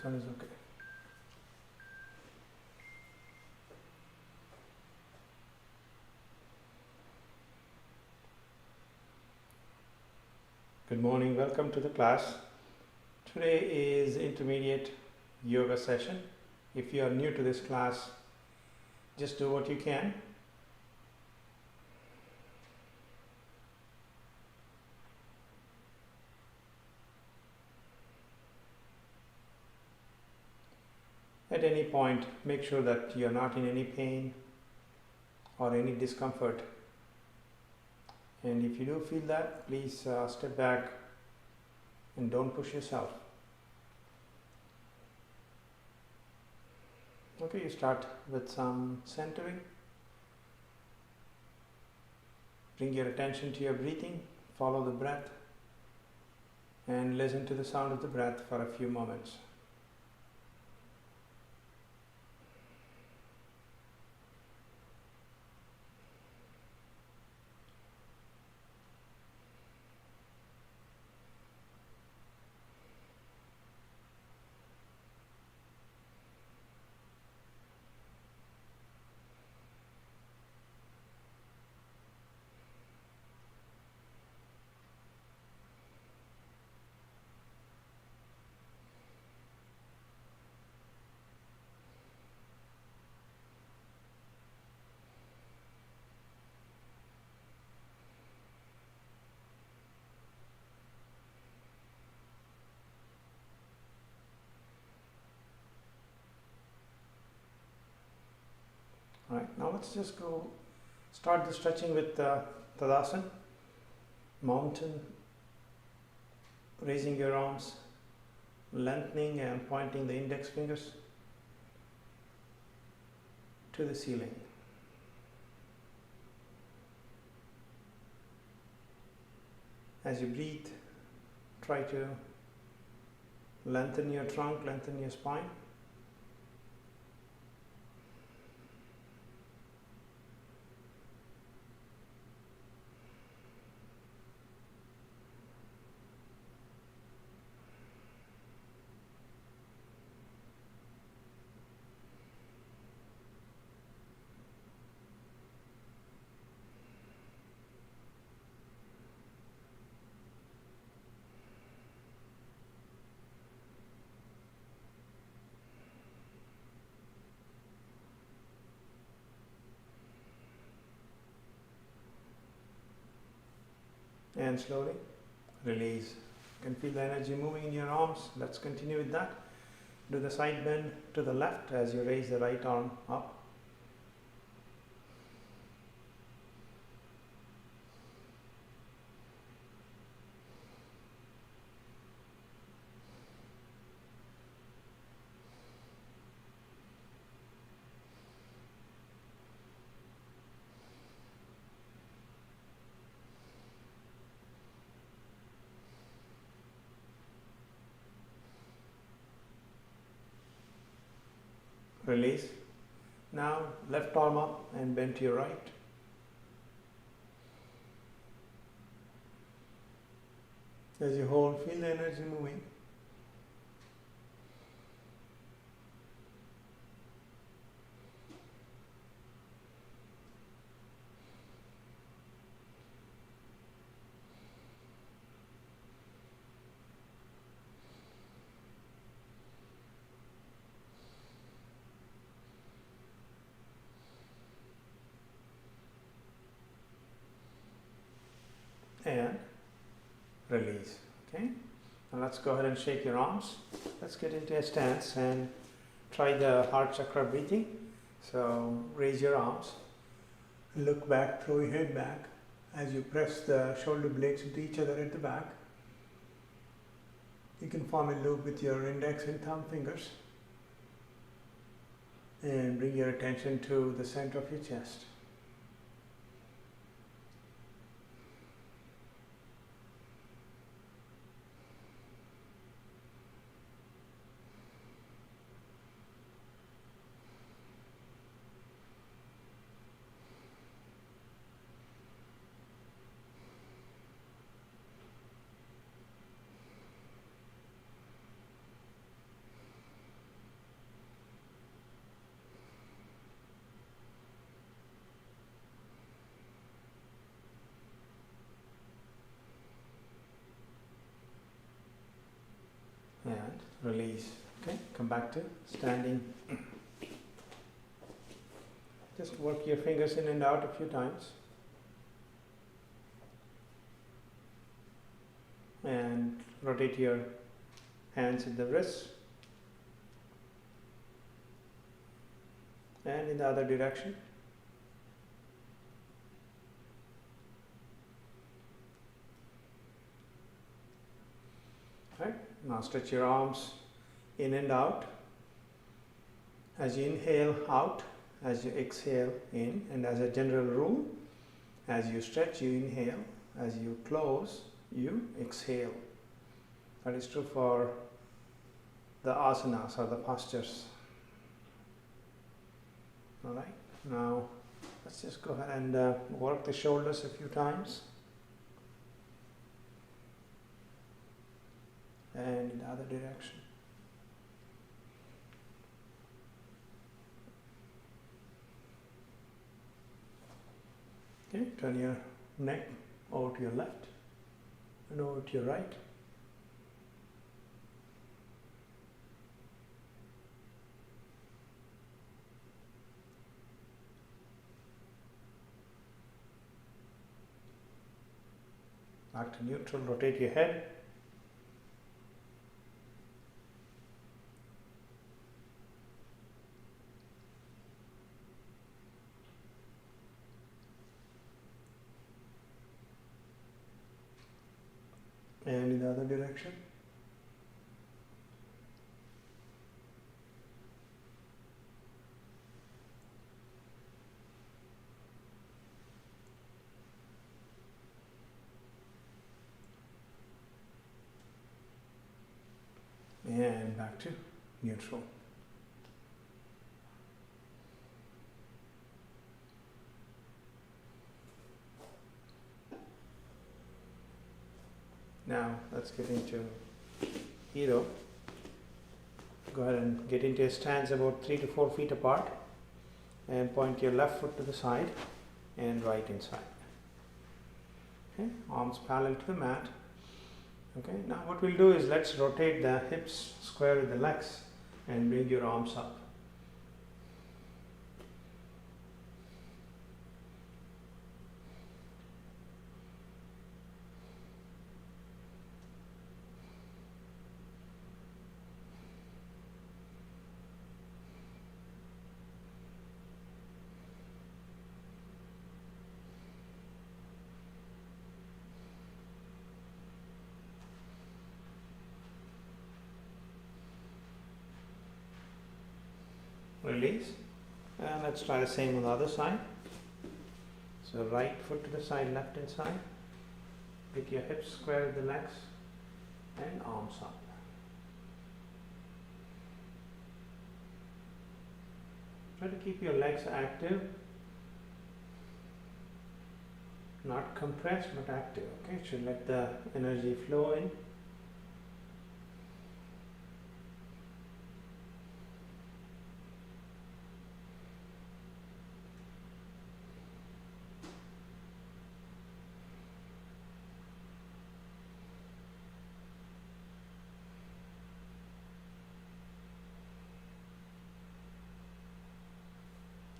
sound is okay. Good morning, welcome to the class. Today is intermediate yoga session. If you are new to this class, just do what you can. At any point, make sure that you are not in any pain or any discomfort. And if you do feel that, please step back and don't push yourself. Okay, you start with some centering. Bring your attention to your breathing, follow the breath, and listen to the sound of the breath for a few moments. Alright, now let's just start the stretching with Tadasana, mountain, raising your arms, lengthening and pointing the index fingers to the ceiling. As you breathe, try to lengthen your trunk, lengthen your spine. And slowly release. You can feel the energy moving in your arms. Let's continue with that. Do the side bend to the left as you raise the right arm up. Release. Now left arm up and bend to your right. As you hold, feel the energy moving. And release. Okay, now let's go ahead and shake your arms. Let's get into a stance and try the heart chakra breathing. So raise your arms, look back, throw your head back as you press the shoulder blades into each other at the back. You can form a loop with your index and thumb fingers and bring your attention to the center of your chest. and release. Okay, come back to standing. Just work your fingers in and out a few times. And rotate your hands at the wrists. And in the other direction. Right. Now stretch your arms in and out. As you inhale out, as you exhale in, and as a general rule, as you stretch, you inhale. As you close, you exhale. That is true for the asanas or the postures. Alright, now let's just go ahead and work the shoulders a few times. And in the other direction. Okay, turn your neck over to your left and over to your right. Back to neutral, rotate your head. And in the other direction. And back to neutral. Now let's get into hero. Go ahead and get into a stance about 3 to 4 feet apart and point your left foot to the side and right inside. Okay, arms parallel to the mat. Okay, now what we'll do is let's rotate the hips square with the legs and bring your arms up. Release, and let's try the same on the other side. So right foot to the side, left inside. Get your hips square with the legs and arms up. Try to keep your legs active, not compressed but active. Okay, should let the energy flow in.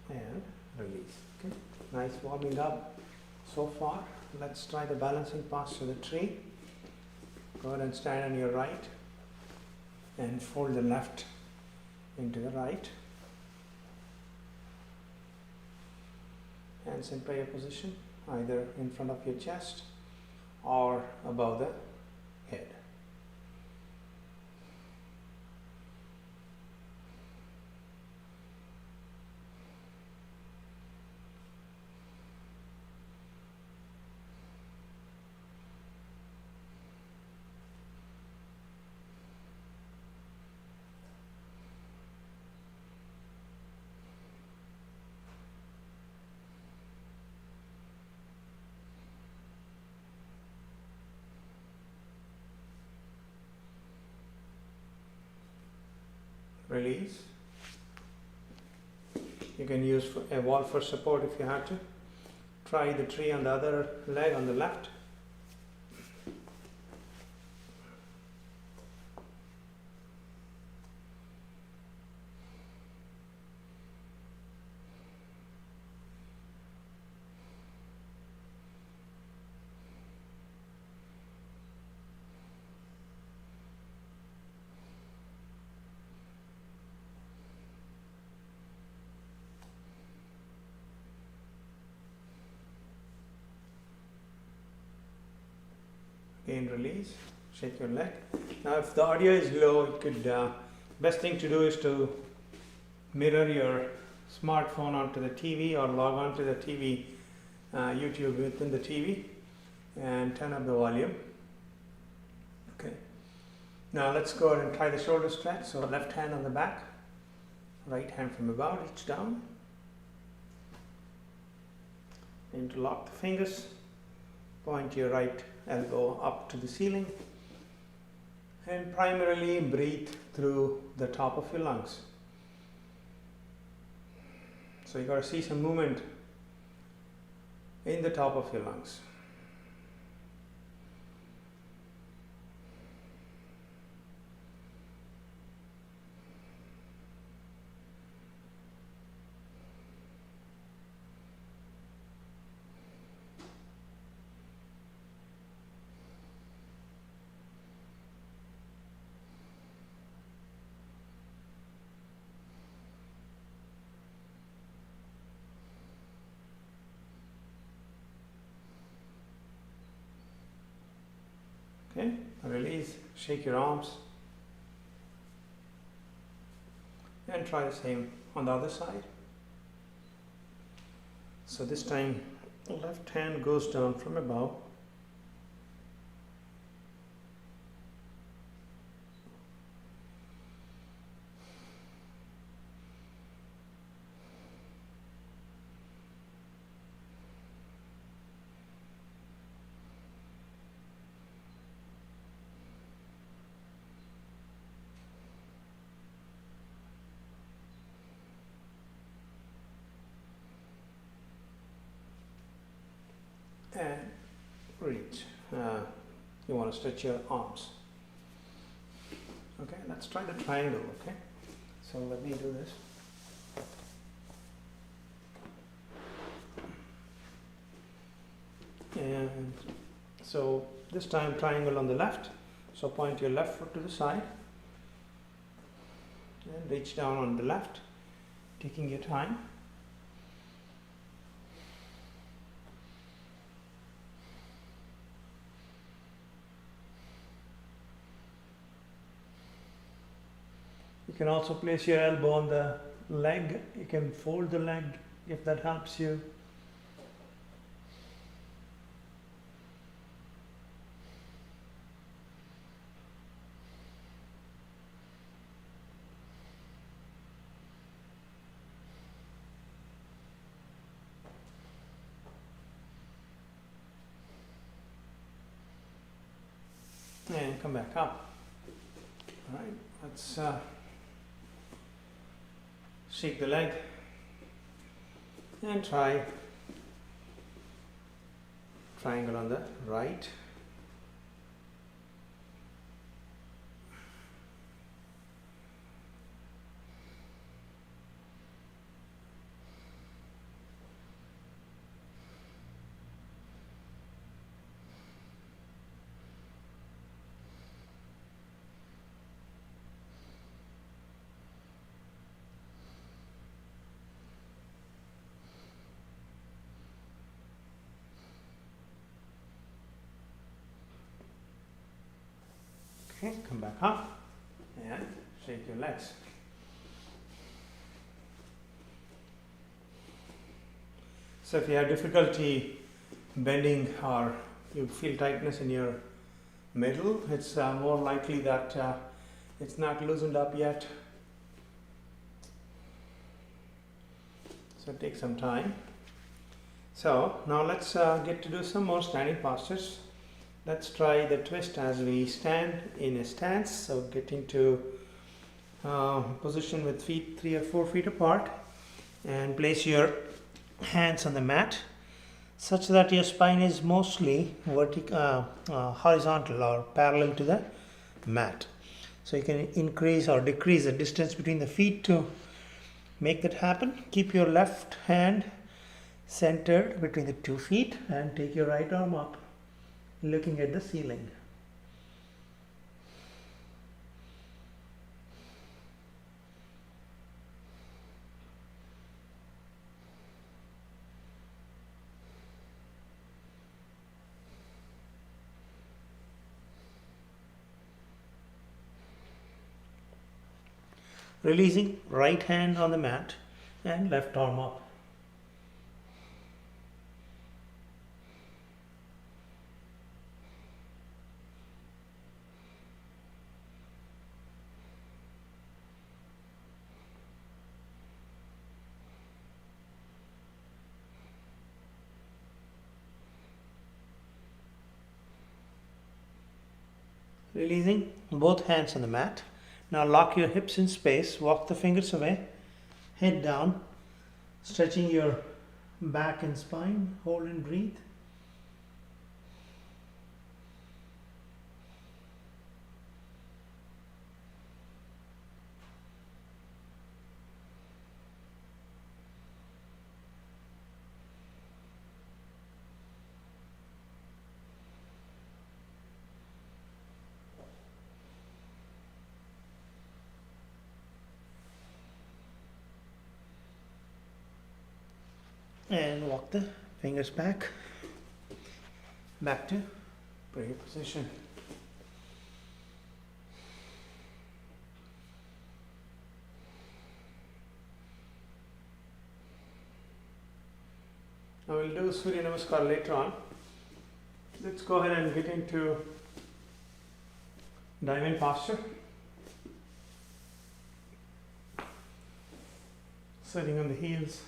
And release. Okay, nice warming up so far. Let's try the balancing posture, the tree. Go ahead and stand on your right and fold the left into the right. Hands in prayer position, either in front of your chest or above the head. Release. You can use a wall for support if you have to. Try the tree on the other leg on the left. Again release, shake your leg. Now if the audio is low, it could, best thing to do is to mirror your smartphone onto the TV or log on to the TV, YouTube within the TV, and turn up the volume. Okay. Now let's go ahead and try the shoulder stretch. So left hand on the back, right hand from above, reach down. Interlock the fingers, point your right elbow up to the ceiling, and primarily breathe through the top of your lungs. So you got to see some movement in the top of your lungs. Okay, release, shake your arms, and try the same on the other side. So this time, the left hand goes down from above. And reach. You want to stretch your arms. Okay, let's try the triangle. Okay, so let me do this. And so this time triangle on the left. So point your left foot to the side and reach down on the left, taking your time. You can also place your elbow on the leg. You can fold the leg if that helps you. And come back up. All right, let's shake the leg and try triangle on the right. Okay, come back up and shake your legs. So if you have difficulty bending or you feel tightness in your middle, it's more likely that it's not loosened up yet. So take some time. So now let's get to do some more standing postures. Let's try the twist as we stand in a stance. So get into position with feet 3 or 4 feet apart and place your hands on the mat such that your spine is mostly horizontal or parallel to the mat. So you can increase or decrease the distance between the feet to make that happen. Keep your left hand centered between the 2 feet and take your right arm up, looking at the ceiling. Releasing right hand on the mat and left arm up. Releasing both hands on the mat. Now lock your hips in space, walk the fingers away, head down, stretching your back and spine, hold and breathe. And walk the fingers back to prayer position. Now we'll do Surya Namaskar later on. Let's go ahead and get into diamond posture. Sitting on the heels.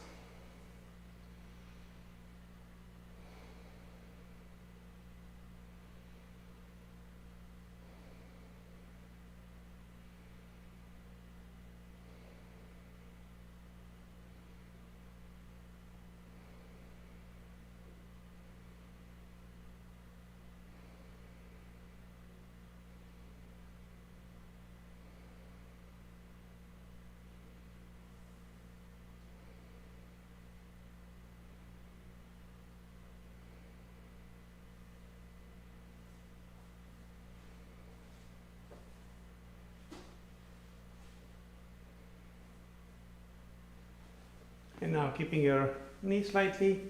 And now keeping your knees slightly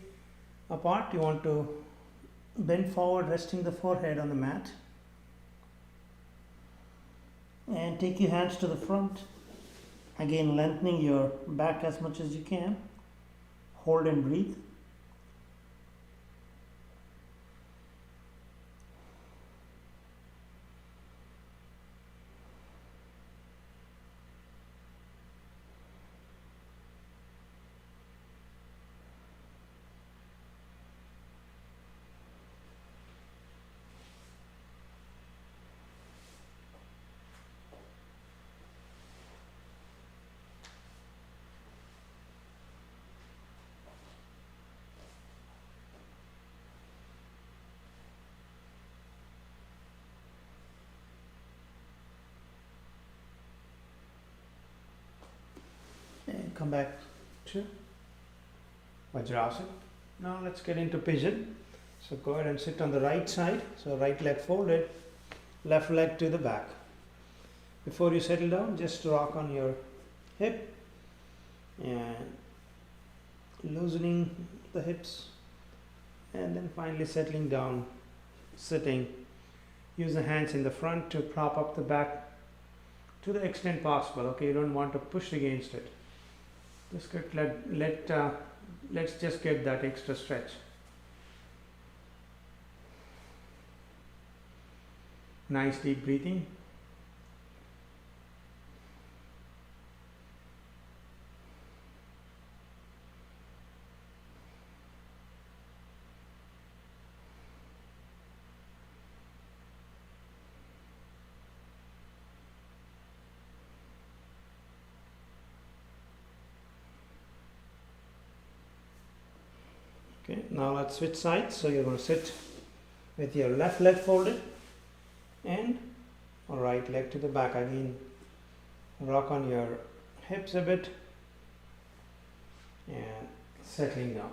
apart, you want to bend forward, resting the forehead on the mat. And take your hands to the front. Again, lengthening your back as much as you can. Hold and breathe. And come back to Vajrasana. Now let's get into pigeon. So go ahead and sit on the right side. So right leg folded, left leg to the back. Before you settle down, just rock on your hip and loosening the hips, and then finally settling down, sitting. Use the hands in the front to prop up the back to the extent possible. Okay, you don't want to push against it. Just let's just get that extra stretch. Nice deep breathing. Okay, now let's switch sides. So you're going to sit with your left leg folded and right leg to the back. Again, rock on your hips a bit and settling down.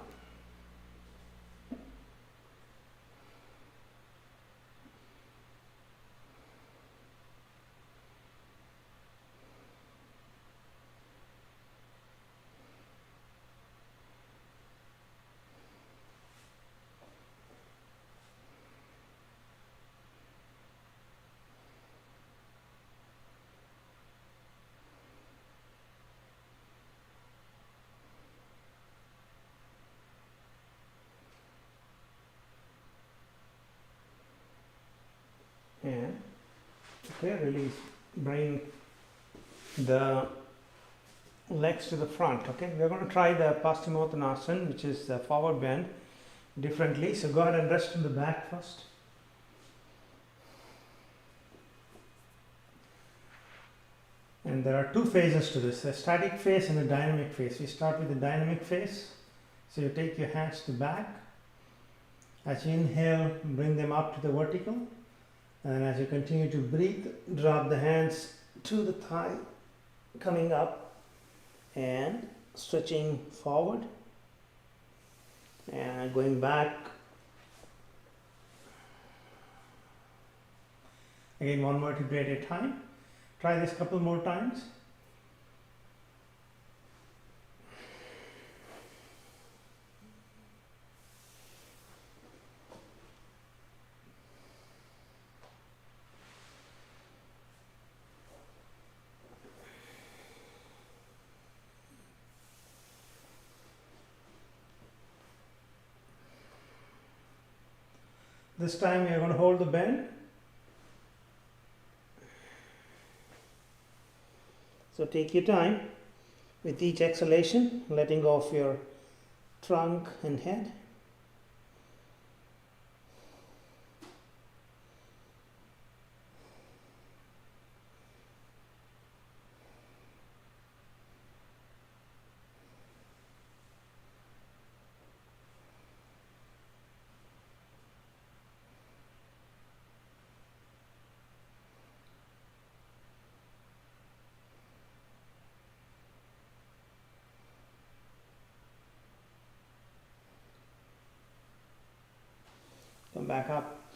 Okay, release. Bring the legs to the front. Okay, we're going to try the Paschimottanasana, which is the forward bend, differently. So go ahead and rest on the back first. And there are two phases to this, a static phase and a dynamic phase. We start with the dynamic phase. So you take your hands to back. As you inhale, bring them up to the vertical. And as you continue to breathe, drop the hands to the thigh, coming up and stretching forward and going back. Again, one vertebra at a time. Try this a couple more times. This time we are going to hold the bend. So take your time with each exhalation, letting go of your trunk and head. Come back up.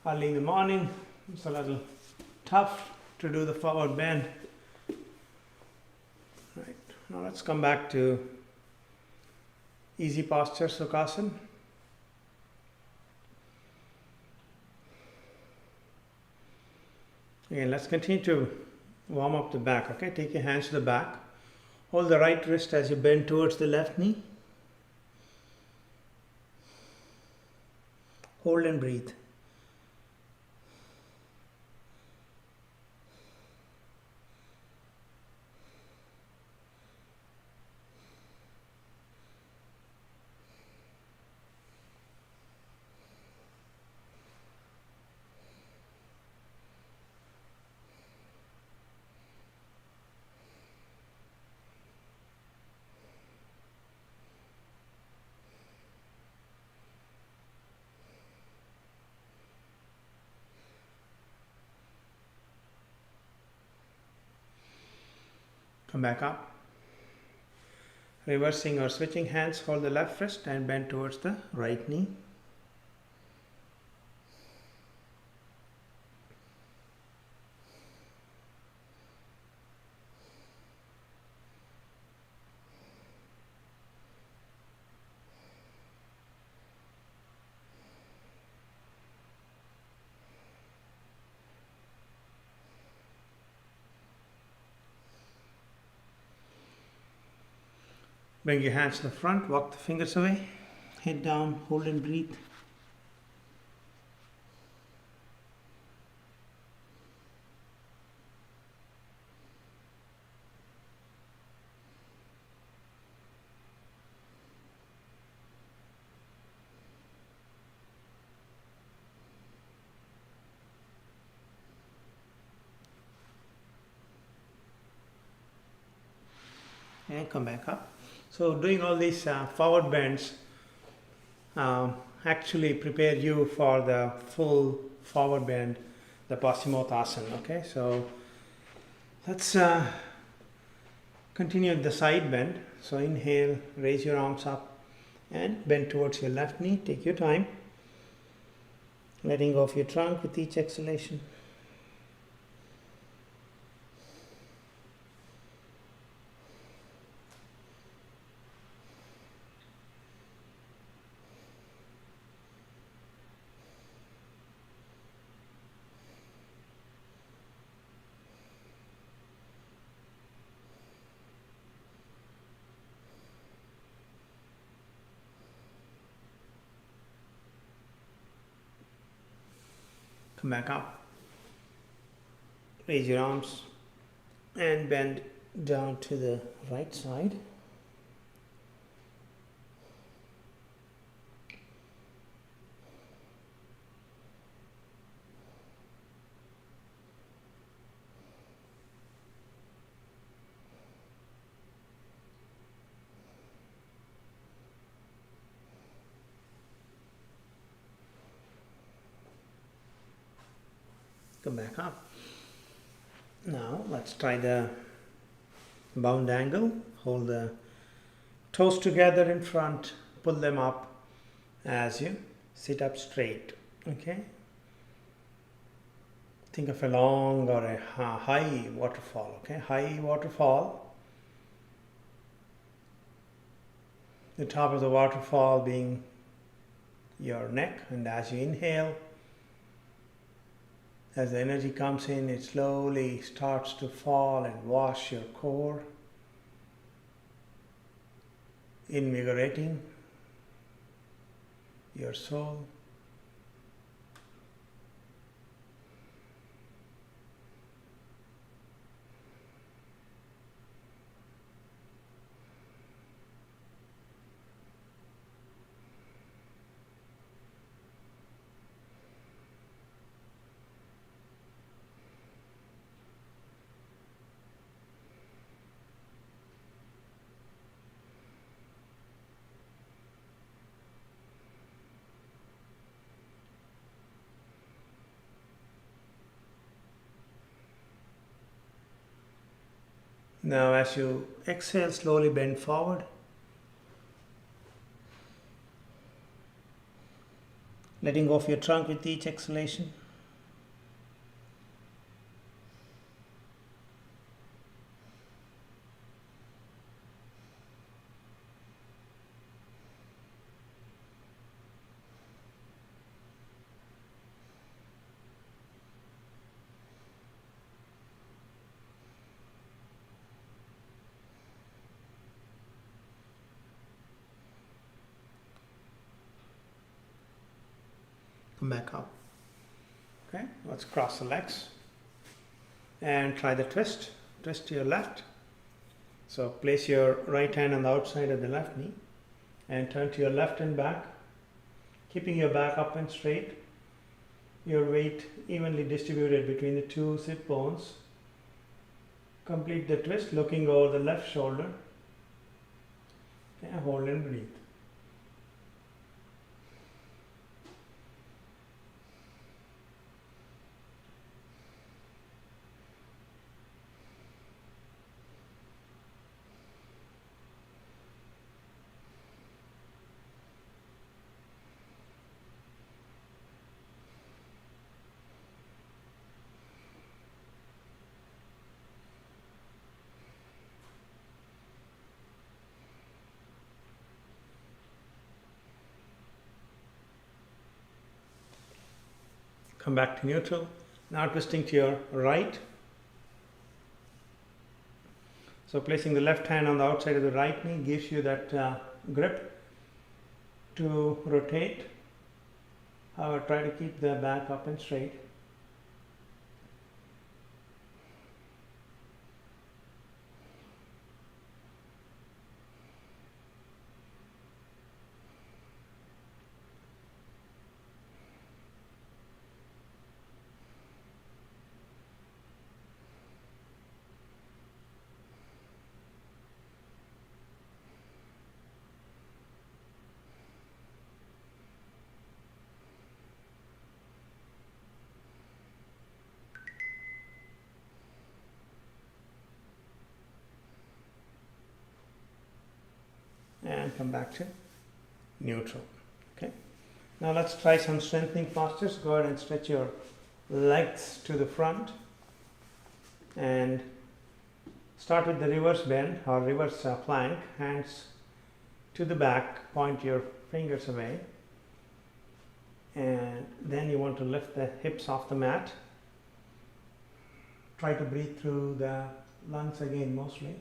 Early in the morning, it's a little tough to do the forward bend. Right. Now let's come back to easy posture, Sukhasana. Again, let's continue to warm up the back. Okay, take your hands to the back. Hold the right wrist as you bend towards the left knee. Hold and breathe. Come back up. Reversing or switching hands, hold the left wrist and bend towards the right knee. Bring your hands to the front, walk the fingers away, head down, hold and breathe. And come back up. So doing all these forward bends actually prepare you for the full forward bend, the Paschimottanasana. Okay, so let's continue the side bend. So inhale, raise your arms up and bend towards your left knee. Take your time, letting go of your trunk with each exhalation. Come back up. Raise your arms and bend down to the right side. Come back up. Now let's try the bound angle. Hold the toes together in front, pull them up as you sit up straight. Okay? Think of a long or a high waterfall. Okay? High waterfall. The top of the waterfall being your neck, and as you inhale, as the energy comes in, it slowly starts to fall and wash your core, invigorating your soul. Now as you exhale, slowly bend forward. Letting go of your trunk with each exhalation. Come back up. Okay, let's cross the legs and try the twist. Twist to your left. So place your right hand on the outside of the left knee and turn to your left and back, keeping your back up and straight. Your weight evenly distributed between the two sit bones. Complete the twist, looking over the left shoulder. Okay, hold and breathe. Come back to neutral. Now twisting to your right. So placing the left hand on the outside of the right knee gives you that grip to rotate. However, try to keep the back up and straight. And come back to neutral. Okay. Now let's try some strengthening postures. Go ahead and stretch your legs to the front and start with the reverse bend or reverse plank. Hands to the back, point your fingers away, and then you want to lift the hips off the mat. Try to breathe through the lungs again mostly.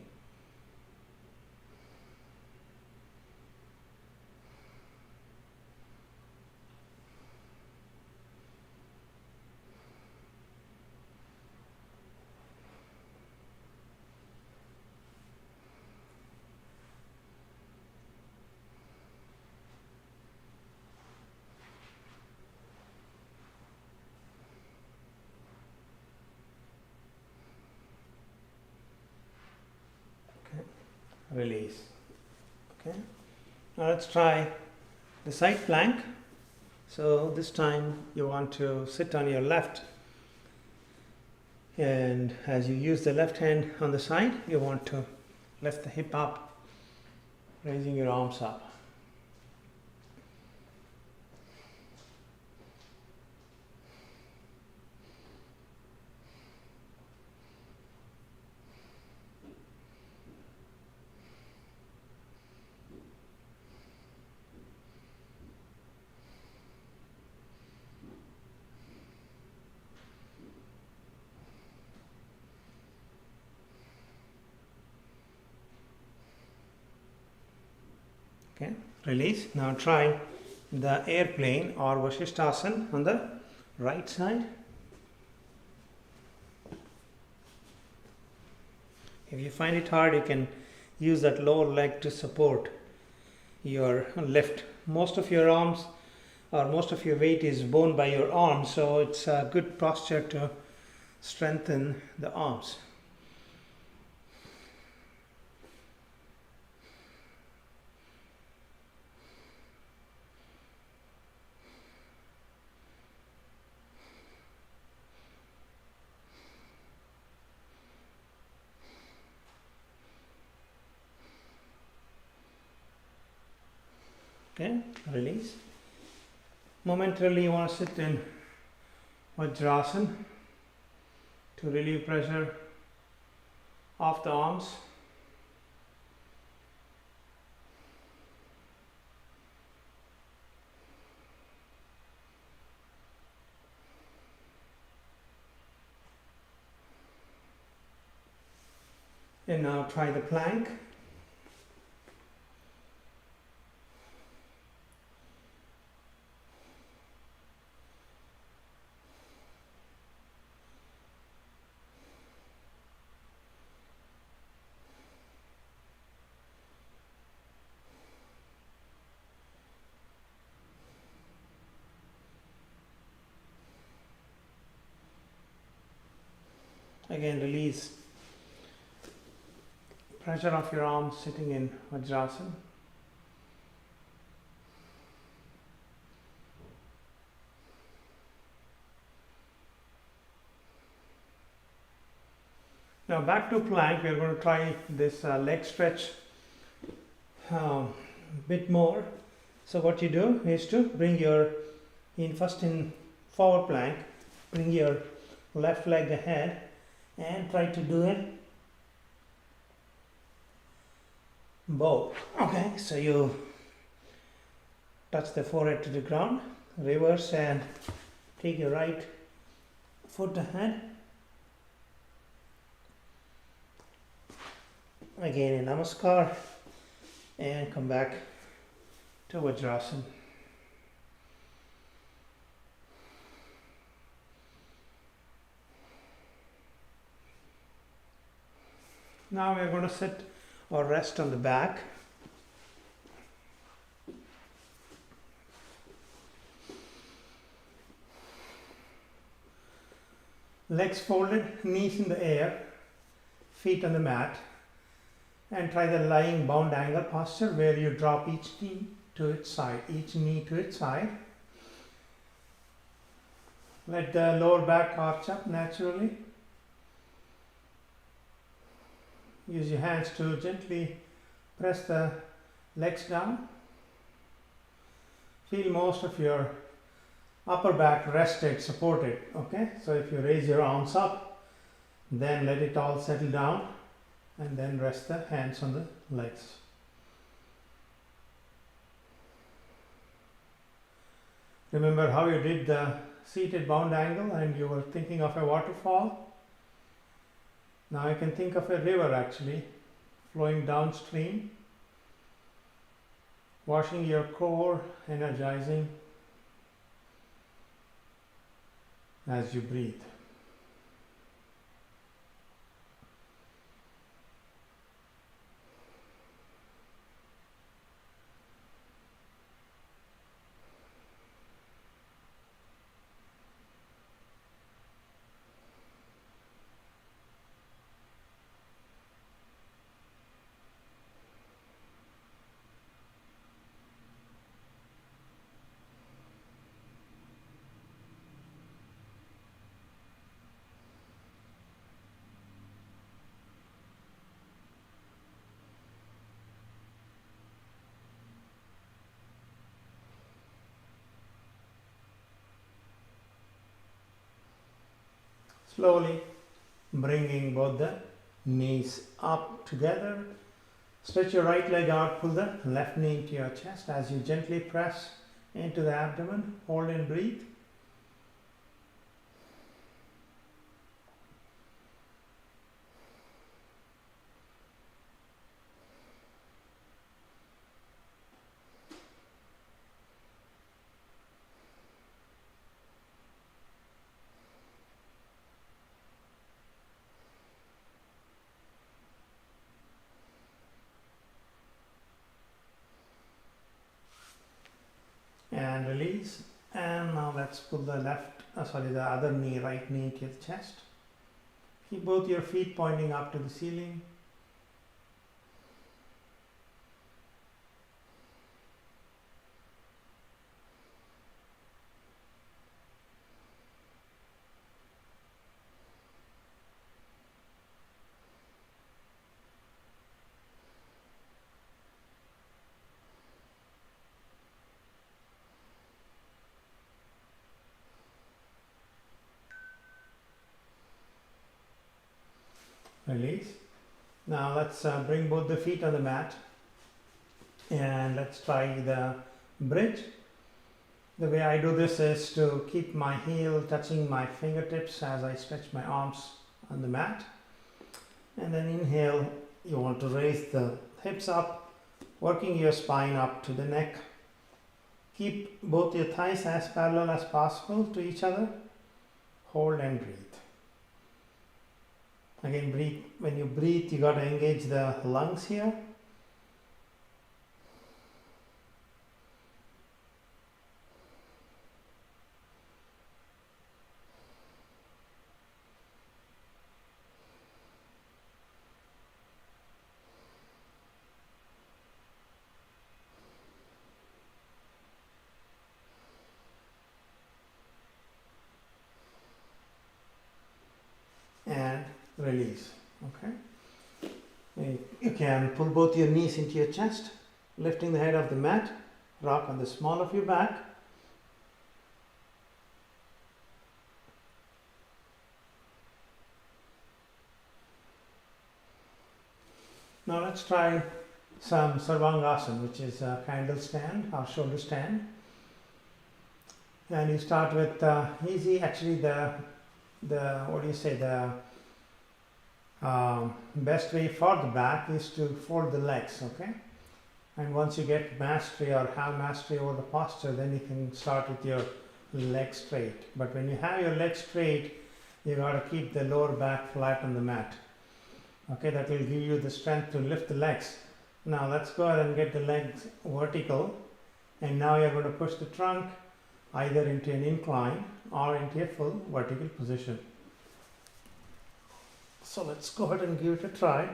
release. Okay. Now let's try the side plank. So this time you want to sit on your left, and as you use the left hand on the side, you want to lift the hip up, raising your arms up. Okay, release. Now try the airplane or Vasishthasana on the right side. If you find it hard, you can use that lower leg to support your lift. Most of your arms or most of your weight is borne by your arms, so it's a good posture to strengthen the arms. Okay, release. Momentarily you want to sit in Vajrasana to relieve pressure off the arms. And now try the plank. Again, release pressure of your arms sitting in Vajrasana. Now back to plank. We are going to try this leg stretch bit more. So what you do is to bring your first in forward plank, bring your left leg ahead and try to do it bow. Okay, so you touch the forehead to the ground, reverse and take your right foot ahead. Again in Namaskar and come back to Vajrasana. Now we are going to sit or rest on the back. Legs folded, knees in the air, feet on the mat, and try the lying bound angle posture where you drop each knee to its side, each knee to its side. Let the lower back arch up naturally. Use your hands to gently press the legs down. Feel most of your upper back rested, supported. Okay, so if you raise your arms up, then let it all settle down and then rest the hands on the legs. Remember how you did the seated bound angle and you were thinking of a waterfall? Now you can think of a river actually flowing downstream, washing your core, energizing as you breathe. Slowly bringing both the knees up together. Stretch your right leg out, pull the left knee into your chest as you gently press into the abdomen. Hold and breathe. And release. And now let's pull the the other knee, right knee into the chest. Keep both your feet pointing up to the ceiling. Release. Now let's bring both the feet on the mat and let's try the bridge. The way I do this is to keep my heel touching my fingertips as I stretch my arms on the mat. And then inhale, you want to raise the hips up, working your spine up to the neck. Keep both your thighs as parallel as possible to each other. Hold and breathe. Again, breathe. When you breathe, you got to engage the lungs here. And release. Okay. You can pull both your knees into your chest, lifting the head of the mat, rock on the small of your back. Now let's try some Sarvangasana, which is a candle stand or shoulder stand. And you start with easy, actually the best way for the back is to fold the legs, okay? And once you get mastery or have mastery over the posture, then you can start with your legs straight. But when you have your legs straight, you got to keep the lower back flat on the mat. Okay, that will give you the strength to lift the legs. Now let's go ahead and get the legs vertical. And now you're going to push the trunk either into an incline or into a full vertical position. So let's go ahead and give it a try.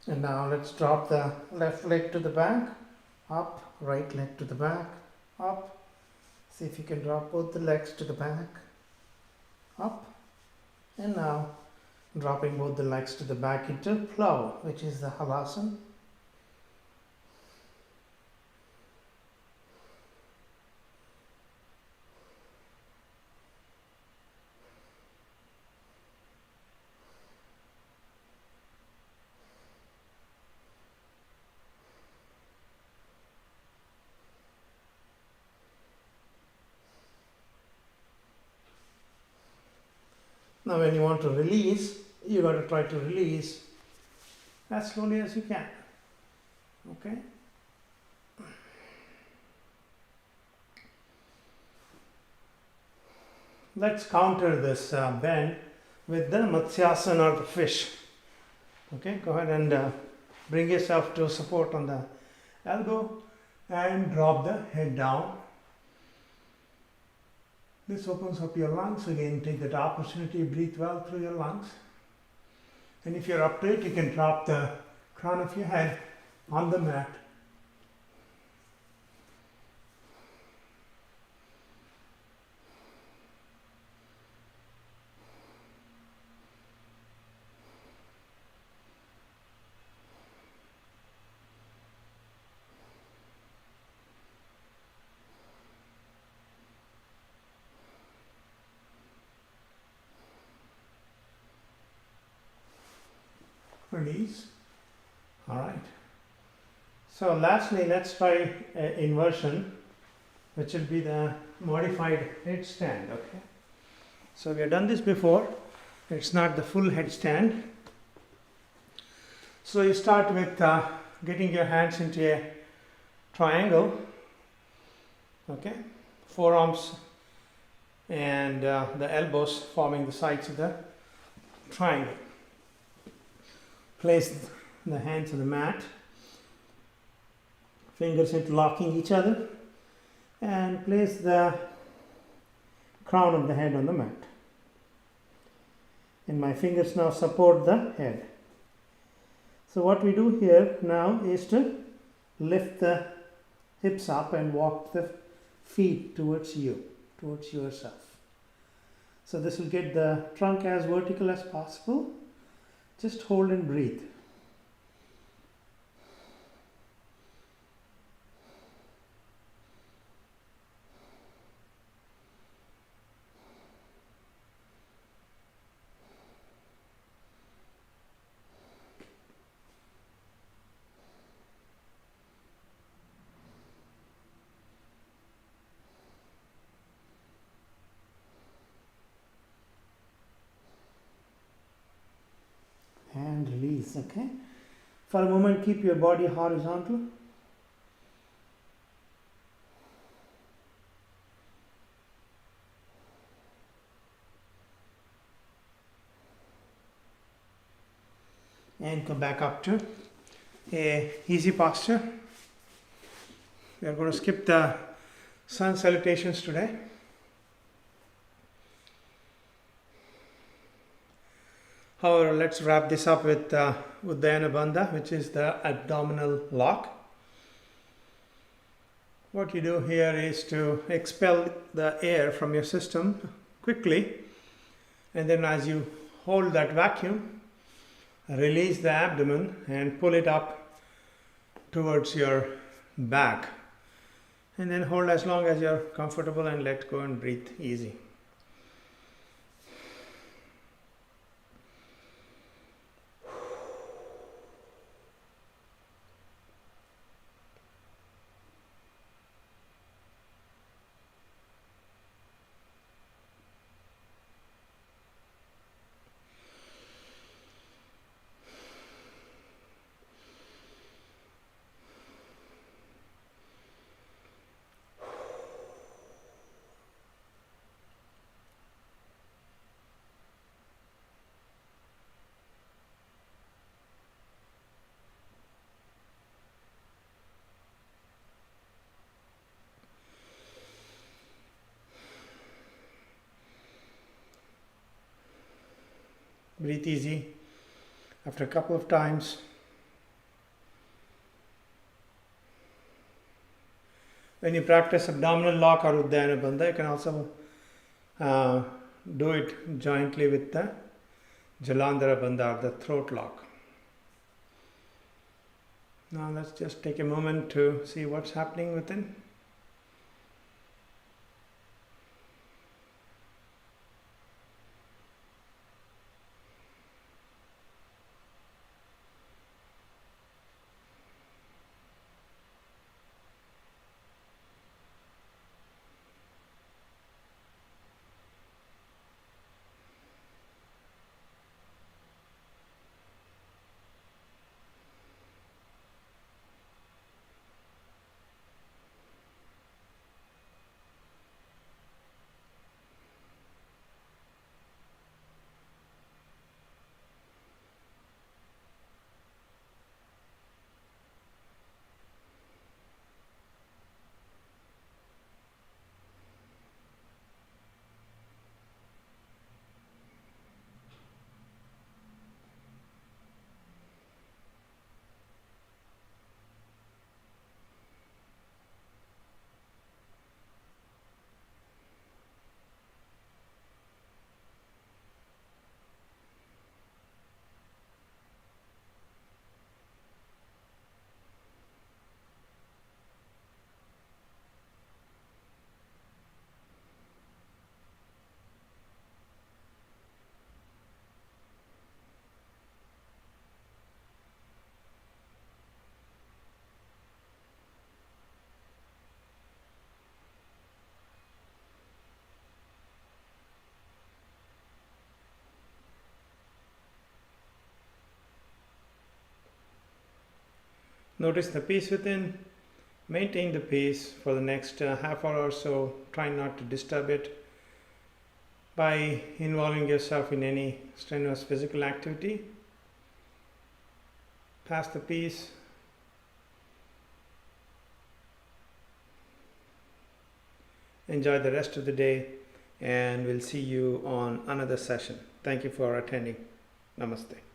And now let's drop the left leg to the back, up, right leg to the back, up. See if you can drop both the legs to the back, up. And now dropping both the legs to the back into plow, which is the halasana. Now when you want to release, you got to try to release as slowly as you can. Okay. Let's counter this bend with the Matsyasana or the fish. Okay, go ahead and bring yourself to support on the elbow and drop the head down. This opens up your lungs. Again, take that opportunity, breathe well through your lungs. And if you're up to it, you can drop the crown of your head on the mat. Release. All right. So lastly, let's try inversion, which will be the modified headstand. Okay. So we have done this before. It's not the full headstand. So you start with getting your hands into a triangle. Okay. Forearms and the elbows forming the sides of the triangle. Place the hands on the mat, fingers interlocking each other, and place the crown of the head on the mat. And my fingers now support the head. So what we do here now is to lift the hips up and walk the feet towards you, towards yourself. So this will get the trunk as vertical as possible. Just hold and breathe. And release, okay? For a moment, keep your body horizontal. And come back up to a easy posture. We are going to skip the sun salutations today. However, let's wrap this up with Uddiyana Bandha, which is the abdominal lock. What you do here is to expel the air from your system quickly, and then as you hold that vacuum, release the abdomen and pull it up towards your back. And then hold as long as you're comfortable and let go and breathe easy. Breathe easy. After a couple of times, when you practice abdominal lock or Uddiyana Bandha, you can also do it jointly with the Jalandhara Bandha, or the throat lock. Now let's just take a moment to see what's happening within. Notice the peace within. Maintain the peace for the next half hour or so. Try not to disturb it by involving yourself in any strenuous physical activity. Pass the peace. Enjoy the rest of the day, and we'll see you on another session. Thank you for attending. Namaste.